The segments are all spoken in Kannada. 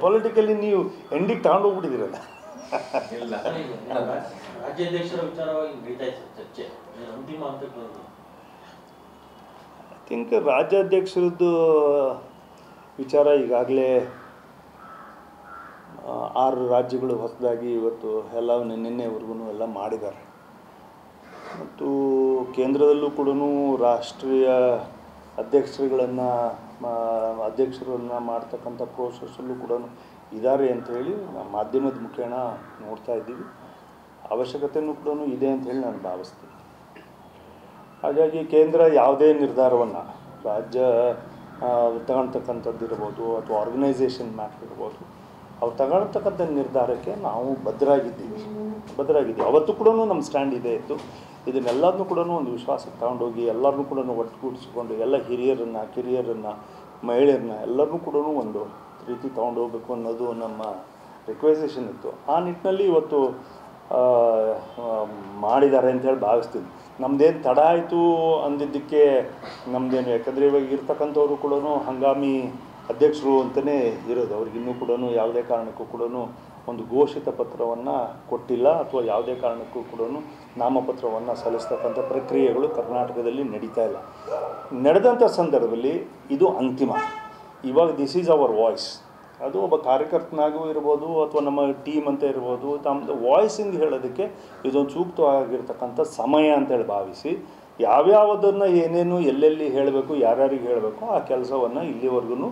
ಪೊಲಿಟಿಕಲಿ ನೀವು ಎಂಡಿಗೆ ತಗೊಂಡೋಗ್ಬಿಟ್ಟಿದ್ದೀರಲ್ಲ. ರಾಜ್ಯಾಧ್ಯಕ್ಷರ ವಿಚಾರವಾಗಿ ನಡೀತಾ ಇದೆ ಚರ್ಚೆ, ಅಂತಿಮ ಹಂತಕ್ಕೆ ಐ ಥಿಂಕ್ ರಾಜ್ಯಾಧ್ಯಕ್ಷರದ್ದು ವಿಚಾರ ಈಗಾಗಲೇ 6 ರಾಜ್ಯಗಳು ಹೊಸದಾಗಿ ಇವತ್ತು ಎಲ್ಲ ನಿನ್ನೆವರೆಗೂ ಎಲ್ಲ ಮಾಡಿದ್ದಾರೆ. ಮತ್ತು ಕೇಂದ್ರದಲ್ಲೂ ಕೂಡ ರಾಷ್ಟ್ರೀಯ ಅಧ್ಯಕ್ಷರನ್ನು ಮಾಡ್ತಕ್ಕಂಥ ಪ್ರೋಸೆಸ್ಸಲ್ಲೂ ಕೂಡ ಇದ್ದಾರೆ ಅಂಥೇಳಿ ಮಾಧ್ಯಮದ ಮುಖೇನ ನೋಡ್ತಾ ಇದ್ದೀವಿ. ಅವಶ್ಯಕತೆಯೂ ಕೂಡ ಇದೆ ಅಂಥೇಳಿ ನಾನು ಭಾವಿಸ್ತೀನಿ. ಹಾಗಾಗಿ ಕೇಂದ್ರ ಯಾವುದೇ ನಿರ್ಧಾರವನ್ನು ರಾಜ್ಯ ತಗೊಳ್ತಕ್ಕಂಥದ್ದು ಇರ್ಬೋದು ಅಥವಾ ಆರ್ಗನೈಸೇಷನ್ ಮ್ಯಾಟ್ರ್ ಇರ್ಬೋದು, ಅವ್ರು ತಗೊಳ್ತಕ್ಕಂಥ ನಿರ್ಧಾರಕ್ಕೆ ನಾವು ಬದ್ಧರಾಗಿದ್ದೀವಿ. ಅವತ್ತು ಕೂಡ ನಮ್ಮ ಸ್ಟ್ಯಾಂಡ್ ಇದೆ ಇತ್ತು. ಇದನ್ನೆಲ್ಲದನ್ನೂ ಕೂಡ ಒಂದು ವಿಶ್ವಾಸಕ್ಕೆ ತಗೊಂಡೋಗಿ ಎಲ್ಲರನ್ನೂ ಕೂಡ ಒಟ್ಟುಗೂಡಿಸಿಕೊಂಡು ಎಲ್ಲ ಹಿರಿಯರನ್ನು, ಕಿರಿಯರನ್ನು, ಮಹಿಳೆಯರನ್ನ ಎಲ್ಲರನ್ನೂ ಕೂಡ ಒಂದು ರೀತಿ ತೊಗೊಂಡೋಗ್ಬೇಕು ಅನ್ನೋದು ನಮ್ಮ ರಿಕ್ವೆಸ್ಟೇಷನ್ ಇತ್ತು. ಆ ನಿಟ್ಟಿನಲ್ಲಿ ಇವತ್ತು ಮಾಡಿದ್ದಾರೆ ಅಂಥೇಳಿ ಭಾವಿಸ್ತೀನಿ. ನಮ್ಮದೇನು ತಡ ಆಯಿತು ಅಂದಿದ್ದಕ್ಕೆ ನಮ್ಮದೇನು, ಯಾಕಂದರೆ ಇವಾಗ ಇರ್ತಕ್ಕಂಥವ್ರು ಕೂಡ ಹಂಗಾಮಿ ಅಧ್ಯಕ್ಷರು ಅಂತಲೇ ಇರೋದು. ಅವ್ರಿಗಿನ್ನೂ ಕೂಡ ಯಾವುದೇ ಕಾರಣಕ್ಕೂ ಕೂಡ ಒಂದು ಘೋಷಿತ ಪತ್ರವನ್ನು ಕೊಟ್ಟಿಲ್ಲ ಅಥವಾ ಯಾವುದೇ ಕಾರಣಕ್ಕೂ ಕೂಡ ನಾಮಪತ್ರವನ್ನು ಸಲ್ಲಿಸ್ತಕ್ಕಂಥ ಪ್ರಕ್ರಿಯೆಗಳು ಕರ್ನಾಟಕದಲ್ಲಿ ನಡೀತಾ ಇಲ್ಲ. ನಡೆದಂಥ ಸಂದರ್ಭದಲ್ಲಿ ಇದು ಅಂತಿಮ. ಇವಾಗ ದಿಸ್ ಈಸ್ ಅವರ್ ವಾಯ್ಸ್. ಅದು ಒಬ್ಬ ಕಾರ್ಯಕರ್ತನಾಗೂ ಇರ್ಬೋದು ಅಥವಾ ನಮ್ಮ ಟೀಮ್ ಅಂತ ಇರ್ಬೋದು, ತಮ್ಮದು ವಾಯ್ಸಿಂಗ್ ಹೇಳೋದಕ್ಕೆ ಇದೊಂದು ಸೂಕ್ತವಾಗಿರ್ತಕ್ಕಂಥ ಸಮಯ ಅಂತೇಳಿ ಭಾವಿಸಿ ಯಾವ್ಯಾವುದನ್ನು ಏನೇನು ಎಲ್ಲೆಲ್ಲಿ ಹೇಳಬೇಕು, ಯಾರ್ಯಾರಿಗೆ ಹೇಳಬೇಕು ಆ ಕೆಲಸವನ್ನು ಇಲ್ಲಿವರೆಗೂ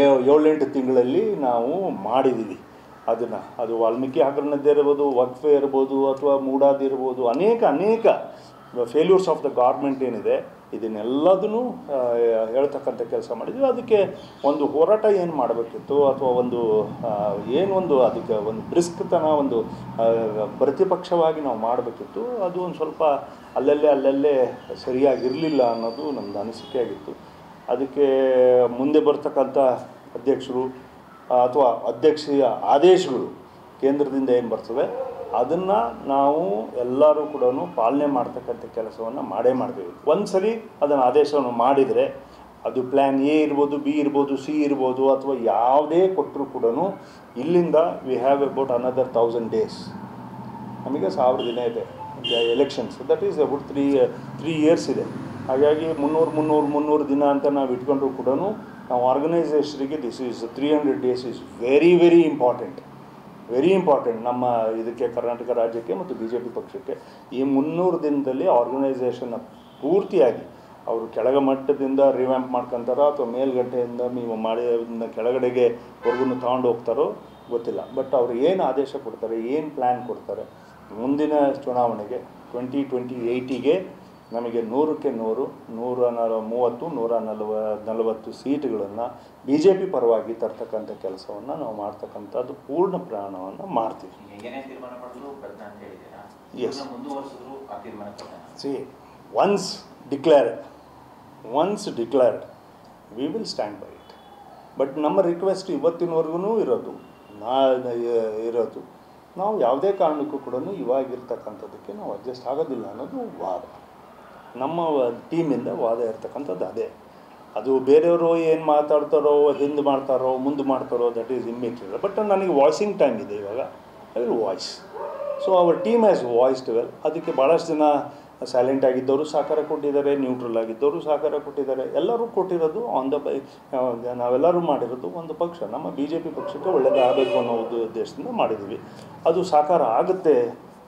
7-8 ತಿಂಗಳಲ್ಲಿ ನಾವು ಮಾಡಿದ್ದೀವಿ. ಅದು ವಾಲ್ಮೀಕಿ ಹಗರಣದ್ದೇ ಇರ್ಬೋದು, ವಕ್ಫೆ ಇರ್ಬೋದು ಅಥವಾ ಮೂಡಾದಿರ್ಬೋದು, ಅನೇಕ ಫೇಲ್ಯೂರ್ಸ್ ಆಫ್ ದ ಗೌರ್ಮೆಂಟ್ ಏನಿದೆ ಇದನ್ನೆಲ್ಲದನ್ನು ಹೇಳ್ತಕ್ಕಂಥ ಕೆಲಸ ಮಾಡಿದ್ವಿ. ಅದಕ್ಕೆ ಒಂದು ಹೋರಾಟ ಏನು ಮಾಡಬೇಕಿತ್ತು ಅಥವಾ ಅದಕ್ಕೆ ಒಂದು ಬ್ರಿಸ್ಕ್ತನ ಒಂದು ಪ್ರತಿಪಕ್ಷವಾಗಿ ನಾವು ಮಾಡಬೇಕಿತ್ತು. ಅದು ಒಂದು ಸ್ವಲ್ಪ ಅಲ್ಲಲ್ಲೇ ಸರಿಯಾಗಿರಲಿಲ್ಲ ಅನ್ನೋದು ನಮ್ಮದು ಅನಿಸಿಕೆ ಆಗಿತ್ತು. ಅದಕ್ಕೆ ಮುಂದೆ ಬರ್ತಕ್ಕಂಥ ಅಧ್ಯಕ್ಷರು ಅಥವಾ ಅಧ್ಯಕ್ಷೀಯ ಆದೇಶಗಳು ಕೇಂದ್ರದಿಂದ ಏನು ಬರ್ತದೆ ಅದನ್ನು ನಾವು ಎಲ್ಲರೂ ಕೂಡ ಪಾಲನೆ ಮಾಡ್ತಕ್ಕಂಥ ಕೆಲಸವನ್ನು ಮಾಡ್ತೀವಿ. ಒಂದು ಸರಿ ಅದನ್ನು ಆದೇಶವನ್ನು ಮಾಡಿದರೆ ಅದು ಪ್ಲ್ಯಾನ್ ಎ ಇರ್ಬೋದು, ಬಿ ಇರ್ಬೋದು, ಸಿ ಇರ್ಬೋದು ಅಥವಾ ಯಾವುದೇ ಕೊಟ್ಟರು ಕೂಡ ಇಲ್ಲಿಂದ we have about another 1000 days. ನಮಗೆ 1000 ದಿನ ಇದೆ elections. That is about 3 years ಇದೆ. ಹಾಗಾಗಿ 300 ದಿನ ಅಂತ ನಾವು ಇಟ್ಕೊಂಡ್ರು ಕೂಡ ನಾವು ಆರ್ಗನೈಸೇಷನ್ಗೆ this is 300 days is very important. ನಮ್ಮ ಇದಕ್ಕೆ ಕರ್ನಾಟಕ ರಾಜ್ಯಕ್ಕೆ ಮತ್ತು BJP ಪಕ್ಷಕ್ಕೆ ಈ 300 ದಿನದಲ್ಲಿ ಆರ್ಗನೈಸೇಷನ್ನ ಪೂರ್ತಿಯಾಗಿ ಅವರು ಕೆಳಗ ಮಟ್ಟದಿಂದ ರಿವ್ಯಾಂಪ್ ಮಾಡ್ಕೊತಾರೋ ಅಥವಾ ಮೇಲ್ಗಟ್ಟೆಯಿಂದ ನೀವು ಮಾಡಿದ ಕೆಳಗಡೆಗೆ ವರ್ಗು ತಗೊಂಡು ಹೋಗ್ತಾರೋ ಗೊತ್ತಿಲ್ಲ. ಬಟ್ ಅವರು ಏನು ಆದೇಶ ಕೊಡ್ತಾರೆ, ಏನು ಪ್ಲ್ಯಾನ್ ಕೊಡ್ತಾರೆ, ಮುಂದಿನ ಚುನಾವಣೆಗೆ 2028ಗೆ ನಮಗೆ 100ಕ್ಕೆ 100, 130, 140 ಸೀಟುಗಳನ್ನು BJP ಪರವಾಗಿ ತರ್ತಕ್ಕಂಥ ಕೆಲಸವನ್ನು ನಾವು ಮಾಡ್ತಕ್ಕಂಥದ್ದು ಪೂರ್ಣ ಪ್ರಯಾಣವನ್ನು ಮಾಡ್ತೀವಿ. S, C once declared we will stand by it. But ನಮ್ಮ ರಿಕ್ವೆಸ್ಟ್ ಇವತ್ತಿನವರೆಗೂ ಇರೋದು ನಾವು ಯಾವುದೇ ಕಾರಣಕ್ಕೂ ಕೂಡ ಇವಾಗಿರ್ತಕ್ಕಂಥದ್ದಕ್ಕೆ ನಾವು ಅಡ್ಜಸ್ಟ್ ಆಗೋದಿಲ್ಲ ಅನ್ನೋದು ವಾದ. ನಮ್ಮ ಟೀಮಿಂದ ವಾದ ಇರ್ತಕ್ಕಂಥದ್ದು ಅದೇ. ಅದು ಬೇರೆಯವರು ಏನು ಮಾತಾಡ್ತಾರೋ, ಹಿಂದೆ ಮಾಡ್ತಾರೋ, ಮುಂದೆ ಮಾಡ್ತಾರೋ, ದಟ್ ಈಸ್ ಇಮ್ಮೆಟೀರಿಯಲ್. ಬಟ್ ನನಗೆ ವಾಯ್ಸಿಂಗ್ ಟೈಮ್ ಇದೆ ಇವಾಗ. I will voice. So our team has voiced well. ಅದಕ್ಕೆ ಭಾಳಷ್ಟು ಜನ ಸೈಲೆಂಟ್ ಆಗಿದ್ದವರು ಸಹಕಾರ ಕೊಟ್ಟಿದ್ದಾರೆ, ನ್ಯೂಟ್ರಲ್ ಆಗಿದ್ದವರು ಸಹಕಾರ ಕೊಟ್ಟಿದ್ದಾರೆ. ಎಲ್ಲರೂ ಕೊಟ್ಟಿರೋದು ನಾವೆಲ್ಲರೂ ಮಾಡಿರೋದು ಒಂದು ಪಕ್ಷ, ನಮ್ಮ BJP ಪಕ್ಷಕ್ಕೆ ಒಳ್ಳೆಯದಾಗಬೇಕು ಅನ್ನೋ ಉದ್ದೇಶದಿಂದ ಮಾಡಿದ್ದೀವಿ. ಅದು ಸಾಕಾರ ಆಗುತ್ತೆ,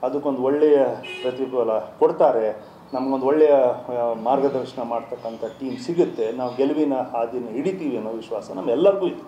ಅದಕ್ಕೊಂದು ಒಳ್ಳೆಯ ಪ್ರತಿಫಲ ಕೊಡ್ತಾರೆ, ನಮಗೊಂದು ಒಳ್ಳೆಯ ಮಾರ್ಗದರ್ಶನ ಮಾಡ್ತಕ್ಕಂಥ ಟೀಮ್ ಸಿಗುತ್ತೆ, ನಾವು ಗೆಲುವಿನ ಹಾದಿನ ಹಿಡಿತೀವಿ ಅನ್ನೋ ವಿಶ್ವಾಸ ನಮ್ಮೆಲ್ಲರಿಗೂ ಇದೆ.